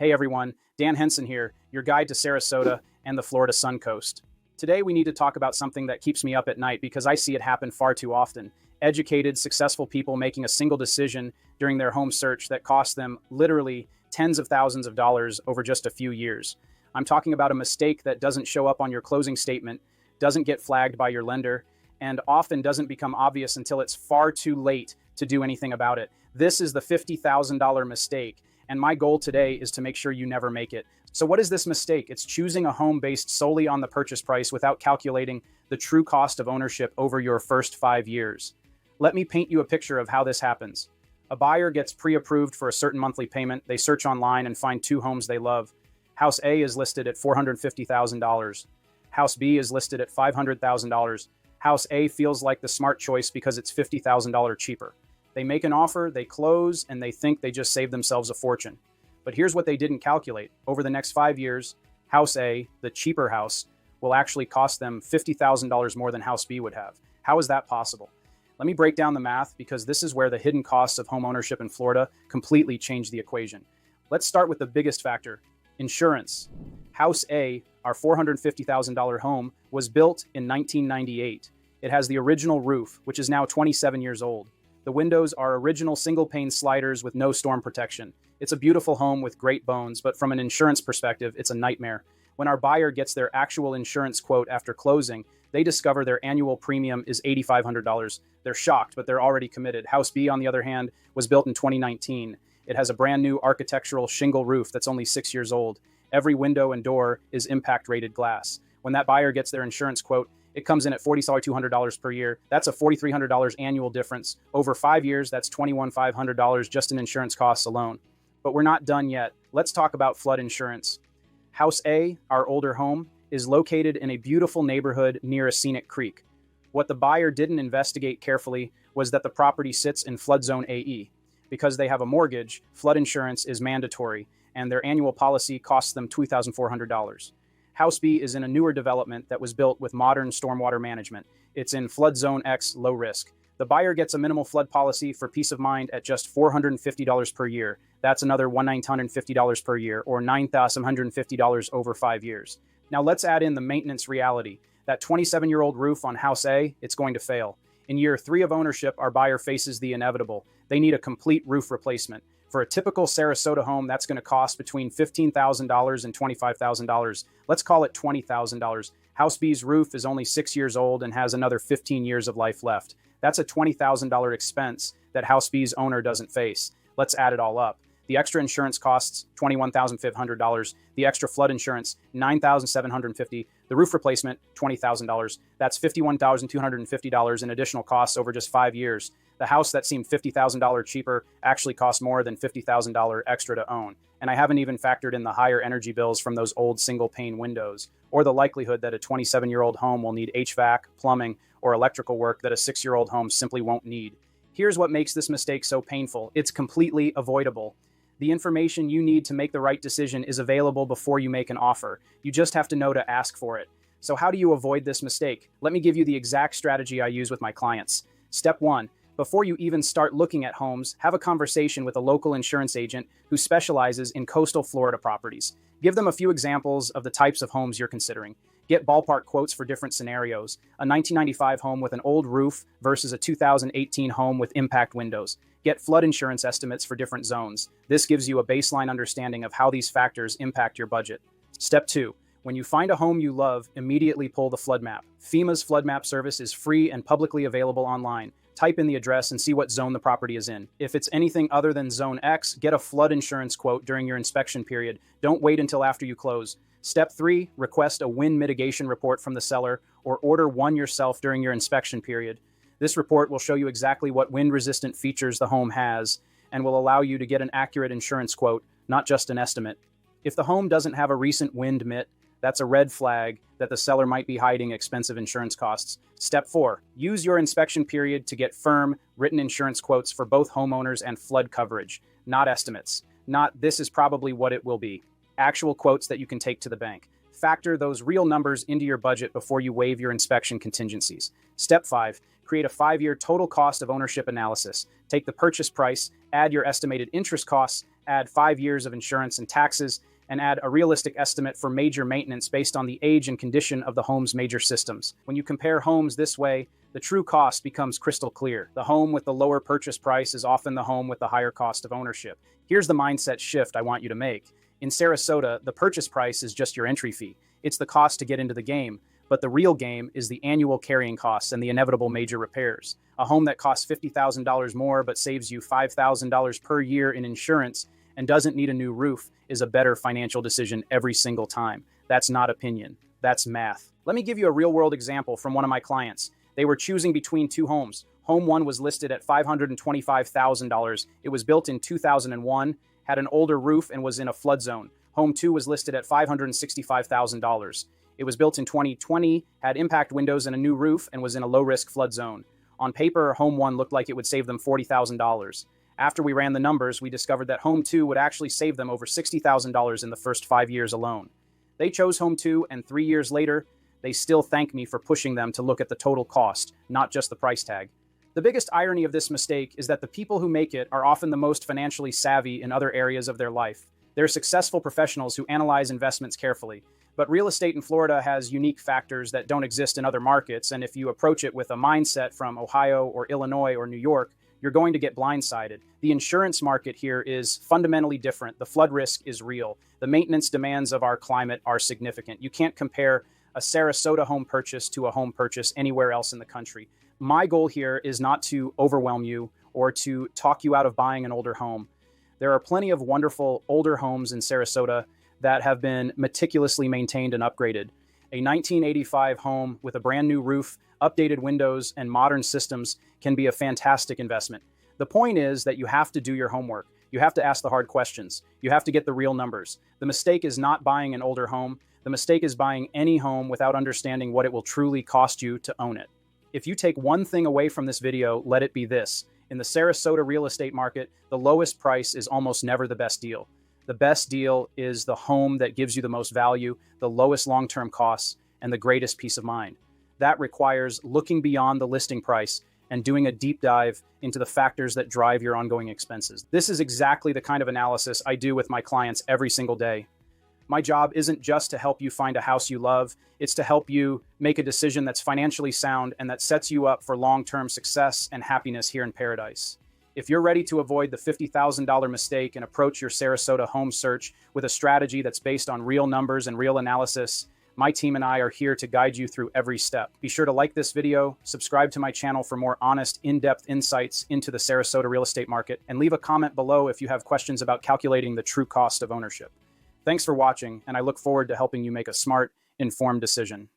Hey everyone, Dan Henson here, your guide to Sarasota and the Florida Sun Coast. Today we need to talk about something that keeps me up at night because I see it happen far too often. Educated, successful people making a single decision during their home search that costs them literally tens of thousands of dollars over just a few years. I'm talking about a mistake that doesn't show up on your closing statement, doesn't get flagged by your lender, and often doesn't become obvious until it's far too late to do anything about it. This is the $50,000 mistake. And my goal today is to make sure you never make it. So what is this mistake? It's choosing a home based solely on the purchase price without calculating the true cost of ownership over your first 5 years. Let me paint you a picture of how this happens. A buyer gets pre-approved for a certain monthly payment. They search online and find two homes they love. House A is listed at $450,000. House B is listed at $500,000. House A feels like the smart choice because it's $50,000 cheaper. They make an offer, they close, and they think they just saved themselves a fortune. But here's what they didn't calculate. Over the next 5 years, House A, the cheaper house, will actually cost them $50,000 more than House B would have. How is that possible? Let me break down the math because this is where the hidden costs of home ownership in Florida completely change the equation. Let's start with the biggest factor, insurance. House A, our $450,000 home, was built in 1998. It has the original roof, which is now 27 years old. The windows are original single-pane sliders with no storm protection. It's a beautiful home with great bones, but from an insurance perspective, it's a nightmare. When our buyer gets their actual insurance quote after closing, they discover their annual premium is $8,500. They're shocked, but they're already committed. House B, on the other hand, was built in 2019. It has a brand new architectural shingle roof that's only 6 years old. Every window and door is impact-rated glass. When that buyer gets their insurance quote, it comes in at $40,200 per year. That's a $4,300 annual difference. Over 5 years, that's $21,500 just in insurance costs alone. But we're not done yet. Let's talk about flood insurance. House A, our older home, is located in a beautiful neighborhood near a scenic creek. What the buyer didn't investigate carefully was that the property sits in flood zone AE. Because they have a mortgage, flood insurance is mandatory, and their annual policy costs them $2,400. House B is in a newer development that was built with modern stormwater management. It's in flood zone X, low risk. The buyer gets a minimal flood policy for peace of mind at just $450 per year. That's another $1,950 per year, or $9,150 over 5 years. Now let's add in the maintenance reality. That 27-year-old roof on House A, it's going to fail. In year 3 of ownership, our buyer faces the inevitable. They need a complete roof replacement. For a typical Sarasota home, that's going to cost between $15,000 and $25,000. Let's call it $20,000. House B's roof is only 6 years old and has another 15 years of life left. That's a $20,000 expense that House B's owner doesn't face. Let's add it all up. The extra insurance costs $21,500. The extra flood insurance, $9,750. The roof replacement, $20,000. That's $51,250 in additional costs over just 5 years. The house that seemed $50,000 cheaper actually costs more than $50,000 extra to own. And I haven't even factored in the higher energy bills from those old single-pane windows, or the likelihood that a 27-year-old home will need HVAC, plumbing, or electrical work that a 6-year-old home simply won't need. Here's what makes this mistake so painful. It's completely avoidable. The information you need to make the right decision is available before you make an offer. You just have to know to ask for it. So how do you avoid this mistake? Let me give you the exact strategy I use with my clients. Step 1. Before you even start looking at homes, have a conversation with a local insurance agent who specializes in coastal Florida properties. Give them a few examples of the types of homes you're considering. Get ballpark quotes for different scenarios. A 1995 home with an old roof versus a 2018 home with impact windows. Get flood insurance estimates for different zones. This gives you a baseline understanding of how these factors impact your budget. Step 2. When you find a home you love, immediately pull the flood map. FEMA's flood map service is free and publicly available online. Type in the address and see what zone the property is in. If it's anything other than Zone X, get a flood insurance quote during your inspection period. Don't wait until after you close. Step 3, request a wind mitigation report from the seller or order one yourself during your inspection period. This report will show you exactly what wind-resistant features the home has and will allow you to get an accurate insurance quote, not just an estimate. If the home doesn't have a recent wind MIT, that's a red flag that the seller might be hiding expensive insurance costs. Step 4, use your inspection period to get firm, written insurance quotes for both homeowners and flood coverage, not estimates. Not this is probably what it will be. Actual quotes that you can take to the bank. Factor those real numbers into your budget before you waive your inspection contingencies. Step 5, create a 5-year total cost of ownership analysis. Take the purchase price, add your estimated interest costs, add 5 years of insurance and taxes, and add a realistic estimate for major maintenance based on the age and condition of the home's major systems. When you compare homes this way, the true cost becomes crystal clear. The home with the lower purchase price is often the home with the higher cost of ownership. Here's the mindset shift I want you to make. In Sarasota, the purchase price is just your entry fee. It's the cost to get into the game, but the real game is the annual carrying costs and the inevitable major repairs. A home that costs $50,000 more but saves you $5,000 per year in insurance and doesn't need a new roof is a better financial decision every single time. That's not opinion. That's math. Let me give you a real-world example from one of my clients. They were choosing between two homes. Home 1 was listed at $525,000. It was built in 2001, had an older roof, and was in a flood zone. Home 2 was listed at $565,000. It was built in 2020, had impact windows and a new roof, and was in a low-risk flood zone. On paper, Home 1 looked like it would save them $40,000. After we ran the numbers, we discovered that Home 2 would actually save them over $60,000 in the first 5 years alone. They chose Home 2, and 3 years later, they still thank me for pushing them to look at the total cost, not just the price tag. The biggest irony of this mistake is that the people who make it are often the most financially savvy in other areas of their life. They're successful professionals who analyze investments carefully. But real estate in Florida has unique factors that don't exist in other markets, and if you approach it with a mindset from Ohio or Illinois or New York, you're going to get blindsided. The insurance market here is fundamentally different. The flood risk is real. The maintenance demands of our climate are significant. You can't compare a Sarasota home purchase to a home purchase anywhere else in the country. My goal here is not to overwhelm you or to talk you out of buying an older home. There are plenty of wonderful older homes in Sarasota that have been meticulously maintained and upgraded. A 1985 home with a brand new roof, updated windows, and modern systems can be a fantastic investment. The point is that you have to do your homework. You have to ask the hard questions. You have to get the real numbers. The mistake is not buying an older home. The mistake is buying any home without understanding what it will truly cost you to own it. If you take one thing away from this video, let it be this. In the Sarasota real estate market, the lowest price is almost never the best deal. The best deal is the home that gives you the most value, the lowest long-term costs, and the greatest peace of mind. That requires looking beyond the listing price and doing a deep dive into the factors that drive your ongoing expenses. This is exactly the kind of analysis I do with my clients every single day. My job isn't just to help you find a house you love, it's to help you make a decision that's financially sound and that sets you up for long-term success and happiness here in paradise. If you're ready to avoid the $50,000 mistake and approach your Sarasota home search with a strategy that's based on real numbers and real analysis, my team and I are here to guide you through every step. Be sure to like this video, subscribe to my channel for more honest, in-depth insights into the Sarasota real estate market, and leave a comment below if you have questions about calculating the true cost of ownership. Thanks for watching, and I look forward to helping you make a smart, informed decision.